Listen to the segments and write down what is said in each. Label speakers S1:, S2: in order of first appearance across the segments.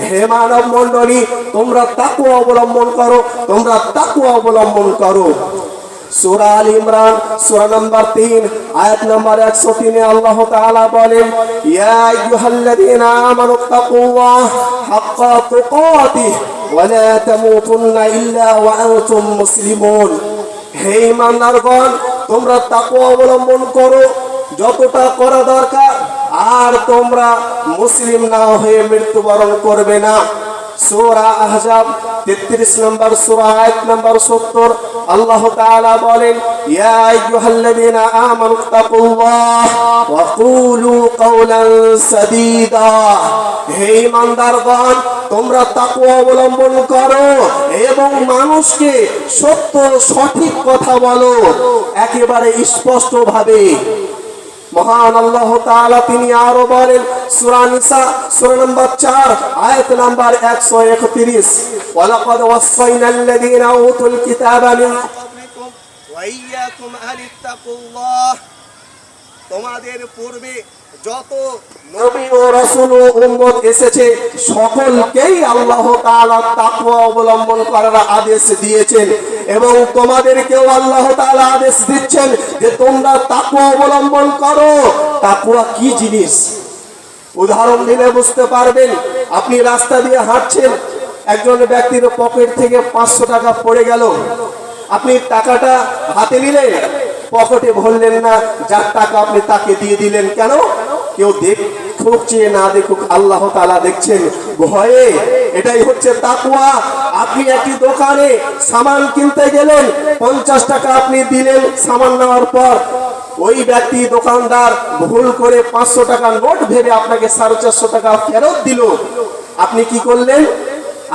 S1: হে মানব মণ্ডলী, তোমরা তাকওয়া অবলম্বন করো, তোমরা তাকওয়া অবলম্বন করো। সূরা আল ইমরান সূরা নাম্বার 3 আয়াত নাম্বার 103 এ আল্লাহ তাআলা বলেন, ইয়া আইয়ুহাল্লাযীনা আমানু তাকুল্লাহ হাক্কা তুকাতিহ ওয়া লা তামুতুন্না ইল্লা ওয়া আনতুম মুসলিমুন। হে ঈমানদারগণ, তোমরা তাকওয়া অবলম্বন করো যতটা করা দরকার, আর তোমরা মুসলিম না হয়ে মৃত্যুবরণ করবে না। সূরা আহজাব 33 নম্বর সূরা আয়াত নম্বর 70 আল্লাহ তাআলা বলেন, ইয়া আইয়ুহাল্লাযীনা আমানু তাকুল্লাহ ওয়া কুলু কাওলান সাদীদা। হে ঈমানদারগণ, তোমরা তাকওয়া অবলম্বন করো এবং মানুষকে সত্য সঠিক কথা বলো একেবারে স্পষ্ট ভাবে। মহান আল্লাহ তাআলা তিনি আরো বলেন, সূরা নিসা সূরা নাম্বার 4 আয়াত নাম্বার 131, ওয়ালাকাদ ওয়াসাইনাল্লাযীনা উতুল কিতাবা মিন ক্বাবলিকুম ওয়া ইয়্যাকুম আনিত্তাকুল্লাহ। তোমাদের পূর্বে যত নবী ও রাসূল ও উম্মত এসেছে সকলকেই আল্লাহ তাআলা তাকওয়া অবলম্বন করার আদেশ দিয়েছেন, এবং তোমাদেরকেও আল্লাহ তাআলা আদেশ দিচ্ছেন যে তোমরা তাকওয়া অবলম্বন করো। তাকওয়া কি জিনিস উদাহরণ দিলে বুঝতে পারবেন। আপনি রাস্তা দিয়ে হাঁটছেন, একজন ব্যক্তির পকেট থেকে 500 টাকা পড়ে গেল, আপনি টাকাটা হাতে নিলেন, পকেটে ভরলেন না, যার টাকা আপনি তাকে দিয়ে দিলেন। কেন? কেউ দেখুক চেয়ে না দেখুক, আল্লাহ তাআলা দেখছেন ভয়ে। এটাই হচ্ছে তাকওয়া। আপনি একটি দোকানে সামান কিনতে গেলেন, 50 টাকা আপনি দিলেন, সামান নেওয়ার পর ওই ব্যক্তি দোকানদার ভুল করে 500 টাকা নোট ভেবে আপনাকে 450 টাকা ফেরত দিল। আপনি কি করলেন?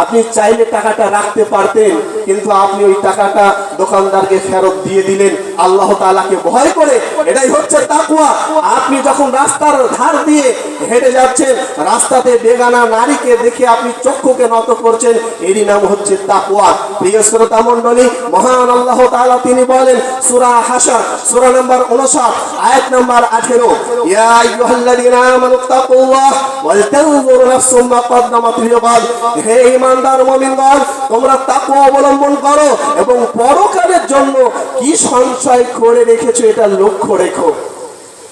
S1: আপনি চাইলে টাকাটা রাখতে পারতেন, কিন্তু আপনি ওই টাকাটা দোকানদারকে ফেরত দিয়ে দিলেন আল্লাহ তাআলাকে ভয় করে। এটাই হচ্ছে তাকওয়া। আপনি যখন রাস্তার ধার দিয়ে হেঁটে যাচ্ছেন, রাস্তাতে বেগানা নারীকে দেখে আপনি চক্ষুকে নত করছেন, এরই নাম হচ্ছে তাকওয়া। প্রিয় শ্রোতা মণ্ডলী, মহান আল্লাহ তাআলা তিনি বলেন, সূরা হাশর সূরা নাম্বার 59 আয়াত নাম্বার 18, ইয়া আইয়ুহাল্লাযীনা আমানু তাকুল্লাহ ওয়াল তানজুর নাফসুম মা কদ্দামাত লিগাদ। হে ঈমানদার মুমিনগণ, তোমরা তাকওয়া অবলম্বন করো এবং পরকালের জন্য কি সঞ্চয় করে রেখেছো এটা লক্ষ্য রেখো।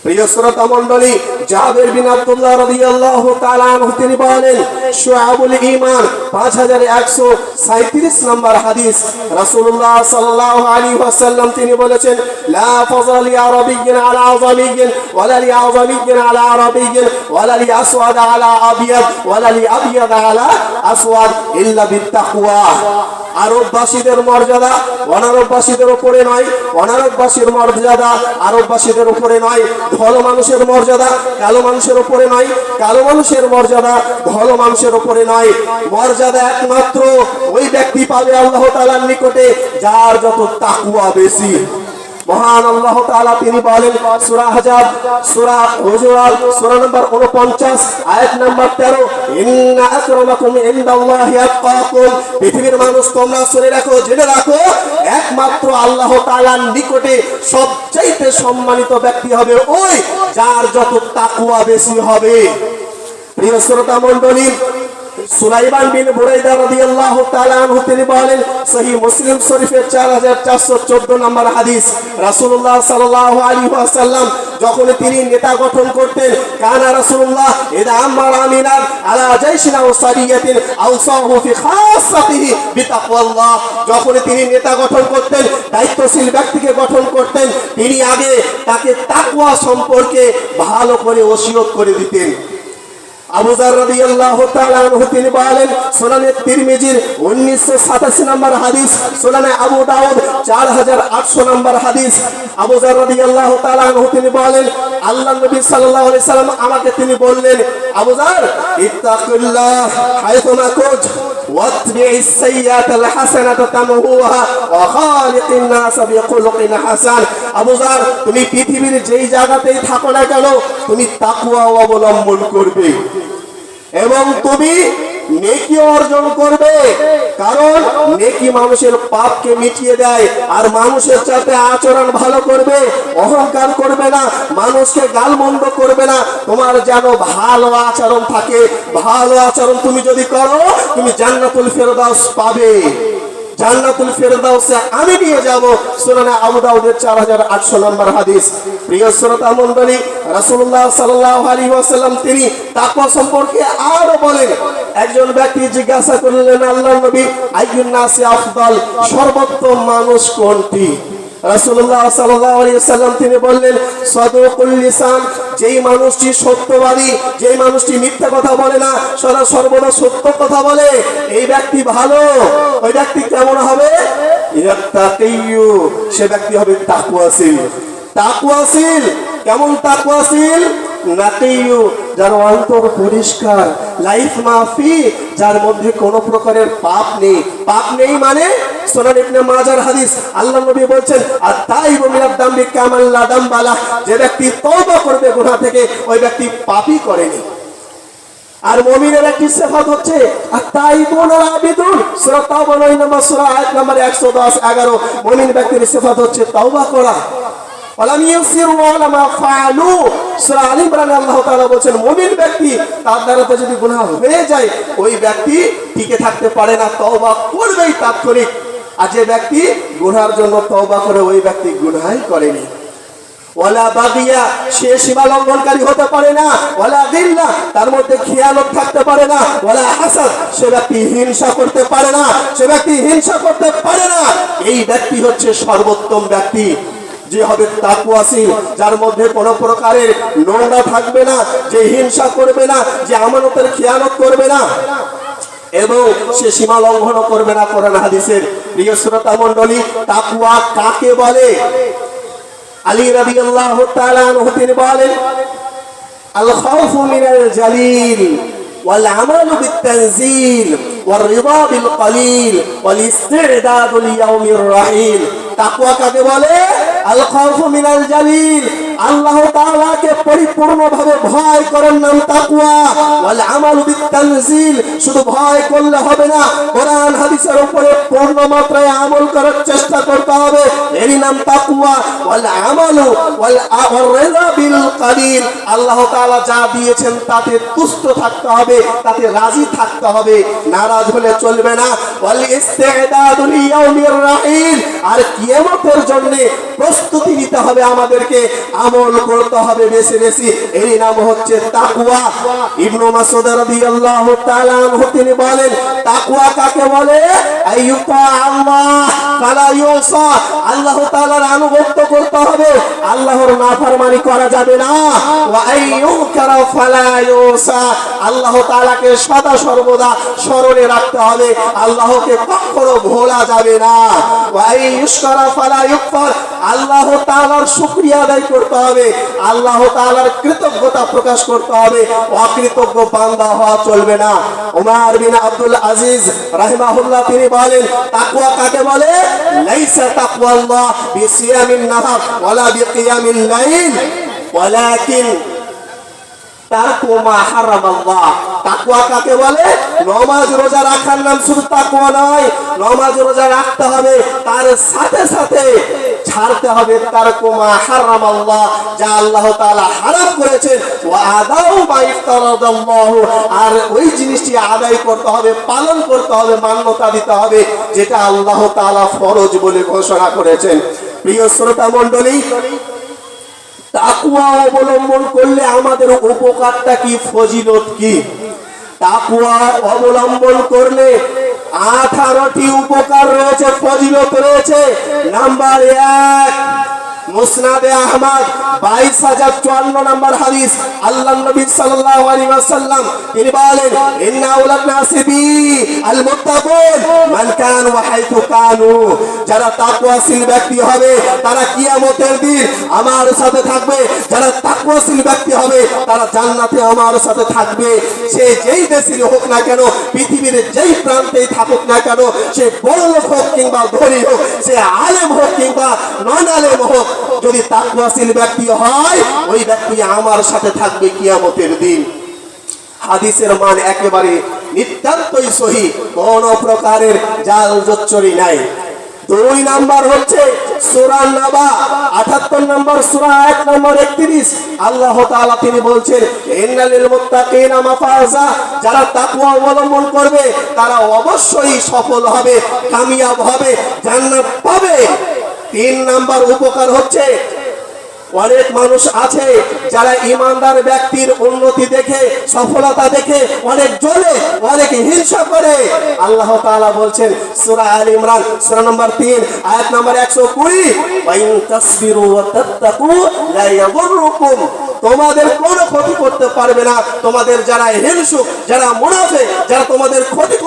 S1: প্রিয় শ্রোতা মণ্ডলী, জাবের বিন আব্দুল্লাহ রাদিয়াল্লাহু তাআলা আনহু তিনি বলেন, শুআবুল ঈমান 5137 নম্বর হাদিস, রাসূলুল্লাহ সাল্লাল্লাহু আলাইহি ওয়াসাল্লাম তিনি বলেছেন, লা ফাযালি আরাবিয়্যিন আলা আযামিয়্যিন ওয়ালা লি আযামিয়্যিন আলা আরাবিয়্যিন ওয়ালা লি আসওয়াদ আলা আবিয়াদ ওয়ালা লি আবিয়াদ আলা আসওয়াদ ইল্লা বিত্তাকওয়া। আরববাসীদের মর্যাদা অনারববাসীদের উপরে নয়, অনারববাসীর মর্যাদা আরববাসীদের উপরে নয়, ভালো মানুষের মর্যাদা কালো মানুষের উপরে নয়, কালো মানুষের মর্যাদা ভালো মানুষের উপরে নয়। মর্যাদা একমাত্র ওই ব্যক্তি পাবে আল্লাহ তাআলার নিকটে যার যত তাকওয়া বেশি। মহান আল্লাহ তাআলা তিনি বলেন, সূরা আহজাব সূরা হুজুরাত সূরা নাম্বার 49 আয়াত নাম্বার 13, ইন্না আকরামাকুম ইনদাল্লাহি আতকাকুম। পৃথিবীর মানুষ তোমরা শুনে রাখো, জেনে রাখো, একমাত্র আল্লাহ তাআলার নিকটে সবচেয়ে সম্মানিত ব্যক্তি হবে ওই যার যত তাকওয়া বেশি হবে। প্রিয় শ্রোতা মণ্ডলী, সুলাইমান বিন বুরাইদা রাদিয়াল্লাহু তাআলা আনহু তিনি বলেন, সহিহ মুসলিম শরীফের 4414 নম্বর হাদিস, রাসূলুল্লাহ সাল্লাল্লাহু আলাইহি ওয়াসাল্লাম যখন তিনি নেতা গঠন করতেন, কানা রাসূলুল্লাহ ইদা আমারা মিনান আলা জাইশিন আও সারিয়াতিন আওসাহু ফি খাসাতিহি বিতাকওয়াল্লাহ। যখন তিনি নেতা গঠন করতেন, দায়িত্বশীল ব্যক্তিকে গঠন করতেন, তিনি আগে তাকে তাকওয়া সম্পর্কে ভালো করে ওসিয়ত করে দিতেন। আবু যার রাদিয়াল্লাহু তাআলা আনহু তিনি বলেন, সুনানে তিরমিজির 1987 নম্বর হাদিস, সুনানে আবু দাউদ 4800 নম্বর হাদিস, আবু যার রাদিয়াল্লাহু তাআলা আনহু তিনি বলেন, আল্লাহর নবী সাল্লাল্লাহু আলাইহি সাল্লাম আমাকে তিনি বললেন, আবু যার ইত্তাকিল্লাহ হায়তুমা কুনত ওয়াতবি'is সাইয়্যাতাল হাসানাতা তামহুহা ওয়া খালিকিন নাস বিখুলুকিন হাসান। আবু যার, তুমি পৃথিবীর যেই জায়গাতেই থাকো না কেন, তুমি তাকওয়া অবলম্বন করবে এবং তুমি নেকি অর্জন করবে, কারণ নেকি মানুষের পাপকে মিটিয়ে দেয়। আর মানুষের সাথে আচরণ ভালো করবে, অহংকার করবে না, মানুষকে গালমন্দ করবে না, তোমার যেন ভালো আচরণ থাকে। ভালো আচরণ তুমি যদি করো, তুমি জান্নাতুল ফেরদাউস পাবে। জান্নাতুল ফেরদাউসে আমি নিয়ে যাব। সুনানে আবু দাউদের 4800 নম্বর হাদিস। প্রিয় শ্রোতা মণ্ডলী, রাসূলুল্লাহ সাল্লাল্লাহু আলাইহি ওয়াসাল্লাম তিনি তাকওয়া সম্পর্কে আরো বলেন। একজন ব্যক্তি জিজ্ঞাসা করলেন, আল্লাহর নবী, আইয়ুন নাসি আফদাল, সর্বোত্তম মানুষ কোনটি? রাসূলুল্লাহ সাল্লাল্লাহু আলাইহি ওয়াসাল্লাম তিনি বললেন, সাদুকুল লিসান, যেই মানুষটি সত্যবাদী, যেই মানুষটি মিথ্যা কথা বলে না, সর্বদা সত্য কথা বলে, এই ব্যক্তি ভালো। ওই ব্যক্তি কেমন হবে? ইয়াত্তাকিয়ু, সে ব্যক্তি হবে তাকওয়াশীল। তাকওয়াশীল কেমন? তাকওয়াশীল নাকিয়ু, যার অন্তর পরিষ্কার, লাইফ মাফি, যার মধ্যে কোনো প্রকারের পাপ নেই। পাপ নেই মানে সুনান ইবনে মাজার হাদিস, আল্লাহর নবী বলছেন, আত-তাইবু মিনাদ দামবি কামান লা দামবা লাহ, যে ব্যক্তি তওবা করবে গুনাহ থেকে, ওই ব্যক্তি পাপই করেনি। আর মুমিনের একটি সিফাত হচ্ছে আত-তাইবুন আল-আবিদুন, সূরা তাওবা 9 নম্বর সূরা আয়াত নম্বর 110 11। মুমিন ব্যক্তির সিফাত হচ্ছে তওবা করা। ওয়ালাম ইউসিরু আলা মা ফাআলু, সূরা আলী ইমরান আল্লাহ তাআলা বলেন, মুমিন ব্যক্তি তার দ্বারা যদি গুনাহ হয়ে যায়, ওই ব্যক্তি টিকে থাকতে পারে না, তওবা করবেই তাৎক্ষণিক। আর যে ব্যক্তি গুনাহের জন্য তওবা করে, ওই ব্যক্তি গুনাহই করেনি। ওয়ালা বাগিয়া, সে সীমা লঙ্ঘনকারী হতে পারে না। ওয়ালা গিল্লা, তার মধ্যে খেয়ানত থাকতে পারে না। ওয়ালা হাসাদ, সে ব্যক্তি হিংসা করতে পারে না। সে ব্যক্তি হিংসা করতে পারে না। এই ব্যক্তি হচ্ছে সর্বোত্তম ব্যক্তি, যে হবে তাকওয়াশীল, যার মধ্যে কোনো প্রকারের নোংরা থাকবে না, যে হিংসা করবে না, যে আমানতের খেয়ানত করবে না, এবং সে সীমা লঙ্ঘন করবে না। কোরআন হাদিসের প্রিয় শ্রোতা মণ্ডলী, তাকওয়া কাকে বলে? আলী রাদিয়াল্লাহু তাআলা আনহু তিনি বলেন, আল খাউফু মিনাল জালিল ওয়াল আমালু বিত-তানজিল ওয়ার রিদা বিল কলিল ওয়াল ইস্তি'দাদু লিয়াউমির রাহিল। তাকওয়া কাকে বলে? আল খাউফু মিনাল জালিল, আল্লাহ তাআলাকে পরিপূর্ণভাবে ভয় করার নাম তাকওয়া। ওয়াল আমালু বিত-তানজিল, শুধু ভয় করলে হবে না, কোরআন হাদিসের উপরে পূর্ণ মাত্রায় আমল করার চেষ্টা করতে হবে, এরই নাম তাকওয়া। ওয়াল আমালু ওয়াল রিদা বিল কলিল, আল্লাহ তাআলা যা দিয়েছেন তাতে তুষ্ট থাকতে হবে, তাতে রাজি থাকতে হবে, নারাজ হলে চলবে না। ওয়াল ইস্তি'দাদু লিয়াউমির রাহিল, আর কিয়ামতের জন্য প্রস্তুতি নিতে হবে, আমাদেরকে আমল করতে হবে বেশি বেশি, এই নাম হচ্ছে তাকওয়া। ইবনে মাসউদ রাদিয়াল্লাহু তাআলা আনহু তিনি বলেন, তাকওয়া কাকে বলে? আইয়ুতা আল্লাহ ফালা ইউসা, আল্লাহ তাআলার আনুগত্য করতে হবে, আল্লাহর নাফরমানি করা যাবে না। ওয়া আইয়ুকারা ফালা ইউসা, আল্লাহ তাআলাকে সদা সর্বদা স্মরণে রাখতে হবে, আল্লাহকে কখনো ভোলা যাবে না। ওয়া আইয়ুশকারা ফালা ইউকফার, আল্লাহ তাআলার শুকরিয়া আদায় করতে হবে, আল্লাহ তাআলার কৃতজ্ঞতা প্রকাশ করতে হবে, অকৃতজ্ঞ বান্দা হওয়া চলবে না। ওমর বিন আব্দুল আজিজ রাহিমাহুল্লাহ তিনি বলেন, তাকওয়া কাকে বলে? লাইসা তাকওয়াল্লাহ বিসিয়ামিন নাহার ওয়ালা বিকিয়ামিল লাইল ওয়ালাকিন তারকু মা হারামাল্লাহ। তাকওয়া কাকে বলে? নামাজ রোজা রাখার নাম শুধু তাকওয়া নয়, নামাজ রোজা রাখতে হবে, তার সাথে সাথে ছাড়তে হবে তারকু মা হারামাল্লাহ, যা আল্লাহ তাআলা হারাম করেছেন, ওয়া আদাউ মা ইফতারাদাল্লাহু, আর ওই জিনিসটি আদায় করতে হবে, পালন করতে হবে, মান্যতা দিতে হবে, যেটা আল্লাহ তাআলা ফরজ বলে ঘোষণা করেছেন। প্রিয় শ্রোতা মণ্ডলী, তাকওয়া অবলম্বন করলে আমাদের উপকারটা কি, ফজিলত কি? তাকওয়া অবলম্বন করলে 18টি উপকার রয়েছে, ফজিলত রয়েছে। নাম্বার 1, মুসনাদে আহমদ 22054 নম্বর হাদিস, আল্লাহর নবী সাল্লাল্লাহু আলাইহি ওয়াসাল্লাম তিনি বলেন, ইন্না আউলান নাসি বি আল মুত্তাকুন মান কানু ওয়া হাইতু কানু, যারা তাকওয়াশীল ব্যক্তি হবে তারা কিয়ামতের দিন আমার সাথে থাকবে, যারা তাকওয়াশীল ব্যক্তি হবে তারা জান্নাতে আমার সাথে থাকবে। সে যেই দেশের হোক না কেন, পৃথিবীর যেই প্রান্তেই থাকুক না কেন, সে বড় লোক হোক কিংবা ধনী হোক, সে আলেম হোক কিংবা নন আলেম হোক, যদি তাকওয়াশীল ব্যক্তি হয়, ওই ব্যক্তি আমার সাথে থাকবে কিয়ামতের দিন। হাদিসের মান একেবারে নিতান্তই সহি, কোন প্রকারের জাল জোচ্চুরি নাই। 2 নাম্বার হচ্ছে সূরা নাবা 78 নম্বর সূরা আয়াত নম্বর 31। আল্লাহ তাআলা তিনি বলছেন ইন্নালিল মুত্তাকিনা মাফাজা, যারা তাকওয়া অবলম্বন করবে তারা অবশ্যই সফল হবে, কামিয়াব হবে, জান্নাত পাবে। 3 নাম্বার উপকার হচ্ছে অনেক মানুষ আছে যারা ইমানদার ব্যক্তির উন্নতি দেখে, সফলতা দেখে অনেক জ্বলে, অনেক হিংসা করে। আল্লাহ তাআলা বলছেন সূরা আলে ইমরান সূরা নম্বর 3 আয়াত নম্বর 120, ওয়া ইন তাসবিরু ওয়া তাত্তাকু লা ইয়াদুররুকুম, তোমাদের কোনো ক্ষতি করতে পারবে না। তোমাদের যারা হিংসুক, যারা মুনাফিক, যারা তোমাদের ক্ষতি